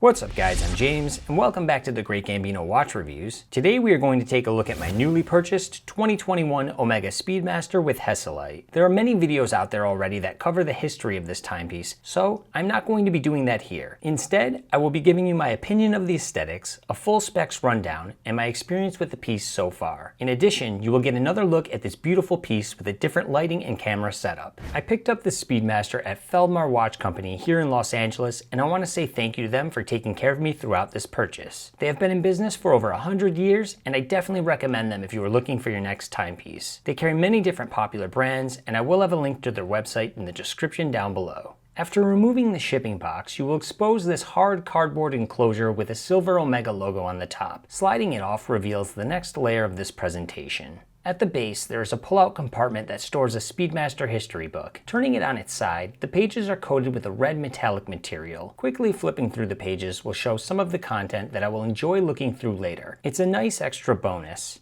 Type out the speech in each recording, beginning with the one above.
What's up guys, I'm James, and welcome back to the Great Gambino Watch Reviews. Today we are going to take a look at my newly purchased 2021 Omega Speedmaster with Hesalite. There are many videos out there already that cover the history of this timepiece, so I'm not going to be doing that here. Instead, I will be giving you my opinion of the aesthetics, a full specs rundown, and my experience with the piece so far. In addition, you will get another look at this beautiful piece with a different lighting and camera setup. I picked up this Speedmaster at Feldmar Watch Company here in Los Angeles, and I want to say thank you to them for taking care of me throughout this purchase. They have been in business for over 100 years, and I definitely recommend them if you are looking for your next timepiece. They carry many different popular brands, and I will have a link to their website in the description down below. After removing the shipping box, you will expose this hard cardboard enclosure with a silver Omega logo on the top. Sliding it off reveals the next layer of this presentation. At the base, there is a pull-out compartment that stores a Speedmaster history book. Turning it on its side, the pages are coated with a red metallic material. Quickly flipping through the pages will show some of the content that I will enjoy looking through later. It's a nice extra bonus.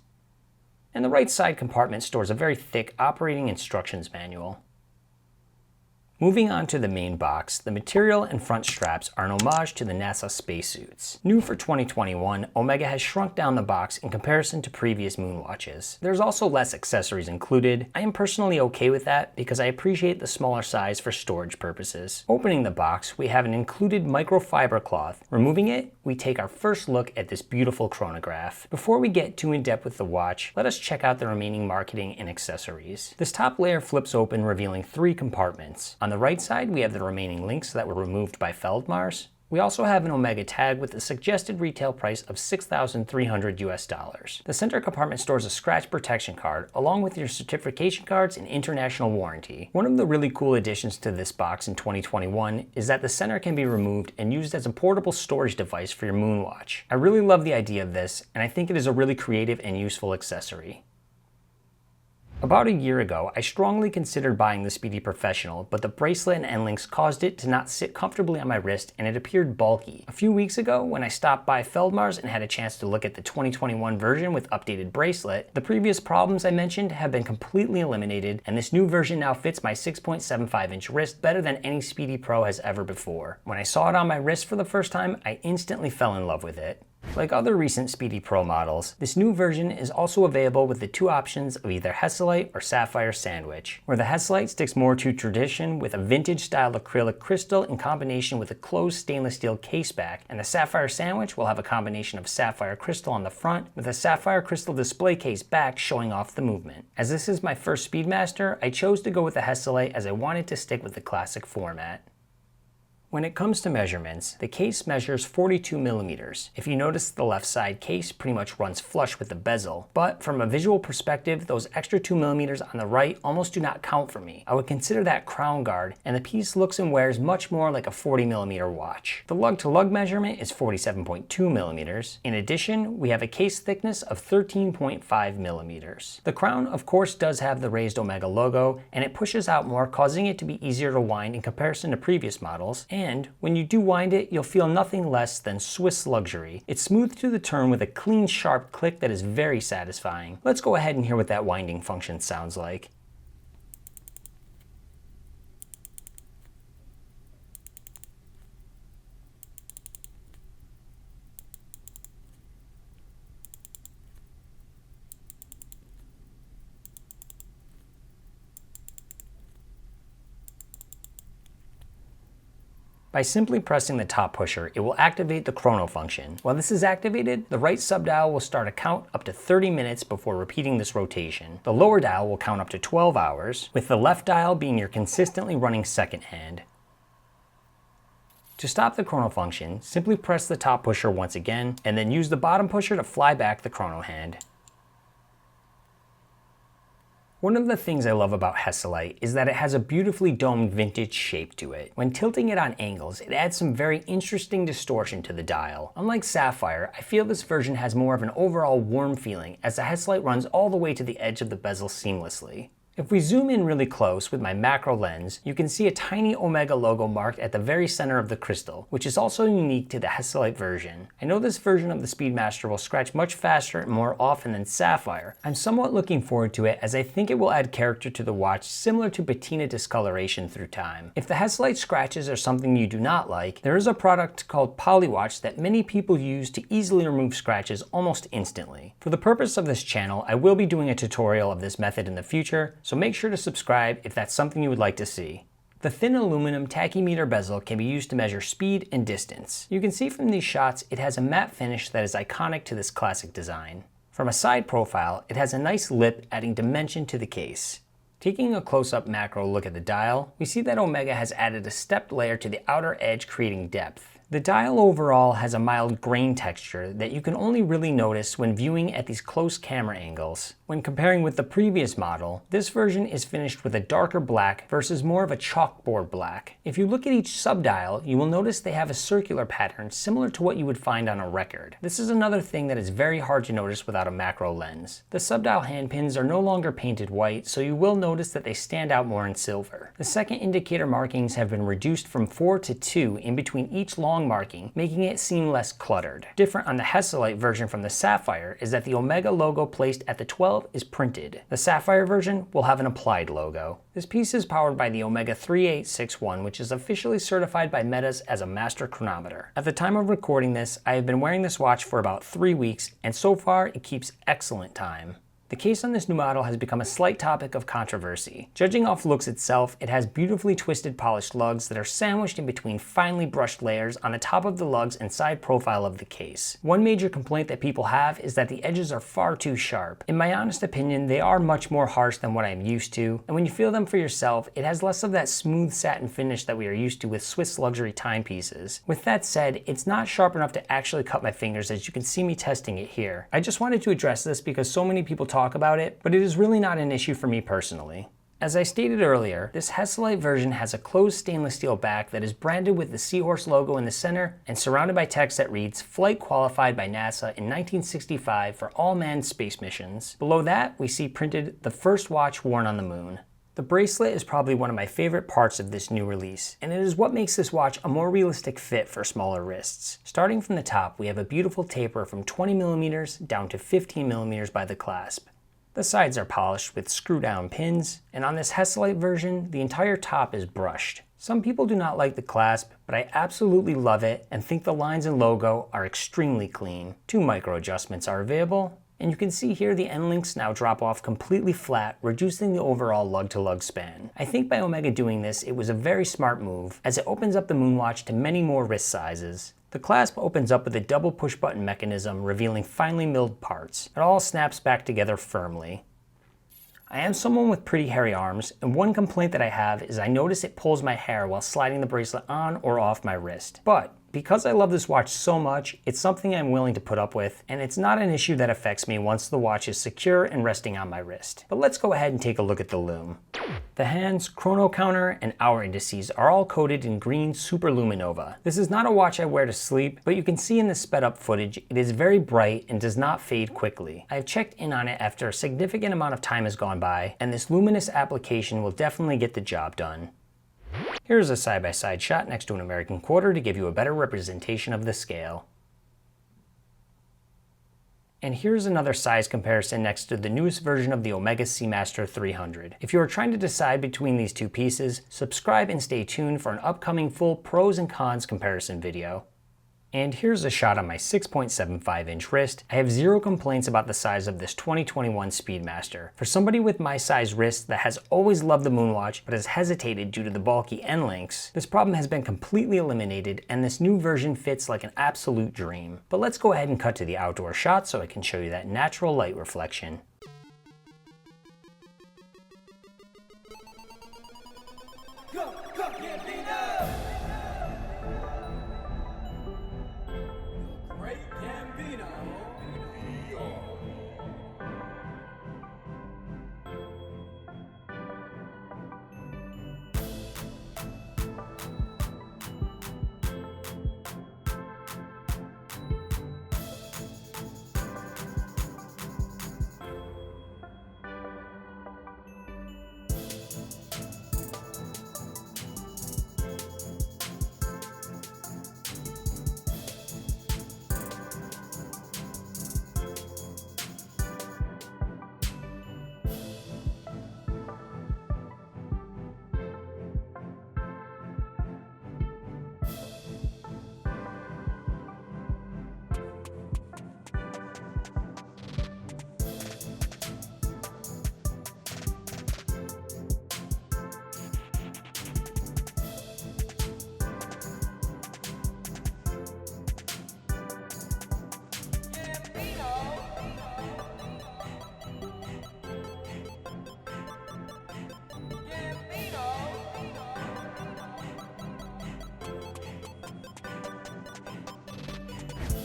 And the right side compartment stores a very thick operating instructions manual. Moving on to the main box, the material and front straps are an homage to the NASA spacesuits. New for 2021, Omega has shrunk down the box in comparison to previous moon watches. There's also less accessories included. I am personally okay with that because I appreciate the smaller size for storage purposes. Opening the box, we have an included microfiber cloth. Removing it, we take our first look at this beautiful chronograph. Before we get too in-depth with the watch, let us check out the remaining marketing and accessories. This top layer flips open, revealing 3 compartments. On the right side, we have the remaining links that were removed by Feldmar's. We also have an Omega tag with a suggested retail price of $6,300 US. The center compartment stores a scratch protection card, along with your certification cards and international warranty. One of the really cool additions to this box in 2021 is that the center can be removed and used as a portable storage device for your moon watch. I really love the idea of this, and I think it is a really creative and useful accessory. About a year ago, I strongly considered buying the Speedy Professional, but the bracelet and end links caused it to not sit comfortably on my wrist and it appeared bulky. A few weeks ago, when I stopped by Feldmar's and had a chance to look at the 2021 version with updated bracelet, the previous problems I mentioned have been completely eliminated, and this new version now fits my 6.75-inch wrist better than any Speedy Pro has ever before. When I saw it on my wrist for the first time, I instantly fell in love with it. Like other recent Speedy Pro models, this new version is also available with the 2 options of either Hesalite or Sapphire Sandwich, where the Hesalite sticks more to tradition with a vintage-style acrylic crystal in combination with a closed stainless steel caseback, and the Sapphire Sandwich will have a combination of sapphire crystal on the front with a sapphire crystal display case back showing off the movement. As this is my first Speedmaster, I chose to go with the Hesalite as I wanted to stick with the classic format. When it comes to measurements, the case measures 42 millimeters. If you notice, the left side case pretty much runs flush with the bezel, but from a visual perspective, those extra 2 millimeters on the right almost do not count for me. I would consider that crown guard, and the piece looks and wears much more like a 40 millimeter watch. The lug-to-lug measurement is 47.2 millimeters. In addition, we have a case thickness of 13.5 millimeters. The crown, of course, does have the raised Omega logo, and it pushes out more, causing it to be easier to wind in comparison to previous models. And when you do wind it, you'll feel nothing less than Swiss luxury. It's smooth to the turn with a clean, sharp click that is very satisfying. Let's go ahead and hear what that winding function sounds like. By simply pressing the top pusher, it will activate the Chrono Function. While this is activated, the right subdial will start a count up to 30 minutes before repeating this rotation. The lower dial will count up to 12 hours, with the left dial being your consistently running second hand. To stop the Chrono Function, simply press the top pusher once again, and then use the bottom pusher to fly back the chrono hand. One of the things I love about Hesalite is that it has a beautifully domed vintage shape to it. When tilting it on angles, it adds some very interesting distortion to the dial. Unlike Sapphire, I feel this version has more of an overall warm feeling as the Hesalite runs all the way to the edge of the bezel seamlessly. If we zoom in really close with my macro lens, you can see a tiny Omega logo marked at the very center of the crystal, which is also unique to the Hesalite version. I know this version of the Speedmaster will scratch much faster and more often than Sapphire. I'm somewhat looking forward to it as I think it will add character to the watch similar to patina discoloration through time. If the Hesalite scratches are something you do not like, there is a product called Polywatch that many people use to easily remove scratches almost instantly. For the purpose of this channel, I will be doing a tutorial of this method in the future, so make sure to subscribe if that's something you would like to see. The thin aluminum tachymeter bezel can be used to measure speed and distance. You can see from these shots it has a matte finish that is iconic to this classic design. From a side profile, it has a nice lip adding dimension to the case. Taking a close-up macro look at the dial, we see that Omega has added a stepped layer to the outer edge, creating depth. The dial overall has a mild grain texture that you can only really notice when viewing at these close camera angles. When comparing with the previous model, this version is finished with a darker black versus more of a chalkboard black. If you look at each subdial, you will notice they have a circular pattern similar to what you would find on a record. This is another thing that is very hard to notice without a macro lens. The subdial handpins are no longer painted white, so you will notice that they stand out more in silver. The second indicator markings have been reduced from 4 to 2 in between each long marking, making it seem less cluttered. Different on the Hesalite version from the Sapphire is that the Omega logo placed at the 12 is printed. The Sapphire version will have an applied logo. This piece is powered by the Omega 3861, which is officially certified by Metas as a master chronometer. At the time of recording this, I have been wearing this watch for about 3 weeks, and so far it keeps excellent time. The case on this new model has become a slight topic of controversy. Judging off looks itself, it has beautifully twisted polished lugs that are sandwiched in between finely brushed layers on the top of the lugs and side profile of the case. One major complaint that people have is that the edges are far too sharp. In my honest opinion, they are much more harsh than what I am used to, and when you feel them for yourself, it has less of that smooth satin finish that we are used to with Swiss luxury timepieces. With that said, it's not sharp enough to actually cut my fingers, as you can see me testing it here. I just wanted to address this because so many people talk about it, but it is really not an issue for me personally. As I stated earlier, this Hesalite version has a closed stainless steel back that is branded with the seahorse logo in the center and surrounded by text that reads "Flight qualified by NASA in 1965 for all manned space missions." Below that, we see printed "The first watch worn on the moon." The bracelet is probably one of my favorite parts of this new release, and it is what makes this watch a more realistic fit for smaller wrists. Starting from the top, we have a beautiful taper from 20mm down to 15mm by the clasp. The sides are polished with screw-down pins, and on this Hesalite version, the entire top is brushed. Some people do not like the clasp, but I absolutely love it and think the lines and logo are extremely clean. 2 micro adjustments are available, and you can see here the end links now drop off completely flat, reducing the overall lug-to-lug span. I think by Omega doing this, it was a very smart move, as it opens up the Moonwatch to many more wrist sizes. The clasp opens up with a double push button mechanism, revealing finely milled parts. It all snaps back together firmly. I am someone with pretty hairy arms, and one complaint that I have is I notice it pulls my hair while sliding the bracelet on or off my wrist. But because I love this watch so much, it's something I'm willing to put up with, and it's not an issue that affects me once the watch is secure and resting on my wrist. But let's go ahead and take a look at the Lume. The hands, chrono counter, and hour indices are all coated in green super luminova. This is not a watch I wear to sleep, but you can see in the sped up footage, it is very bright and does not fade quickly. I have checked in on it after a significant amount of time has gone by, and this luminous application will definitely get the job done. Here's a side-by-side shot next to an American quarter to give you a better representation of the scale. And here's another size comparison next to the newest version of the Omega Speedmaster 300. If you are trying to decide between these two pieces, subscribe and stay tuned for an upcoming full pros and cons comparison video. And here's a shot on my 6.75-inch wrist. I have zero complaints about the size of this 2021 Speedmaster. For somebody with my size wrist that has always loved the Moonwatch but has hesitated due to the bulky end links, this problem has been completely eliminated, and this new version fits like an absolute dream. But let's go ahead and cut to the outdoor shot so I can show you that natural light reflection. Go, Gambino! Great Gambino!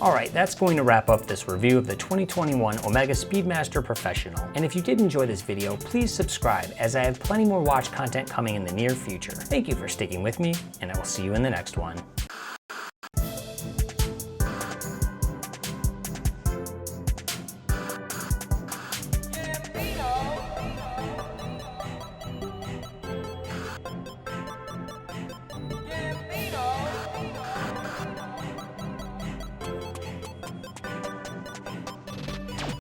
Alright, that's going to wrap up this review of the 2021 Omega Speedmaster Professional. And if you did enjoy this video, please subscribe, as I have plenty more watch content coming in the near future. Thank you for sticking with me, and I will see you in the next one.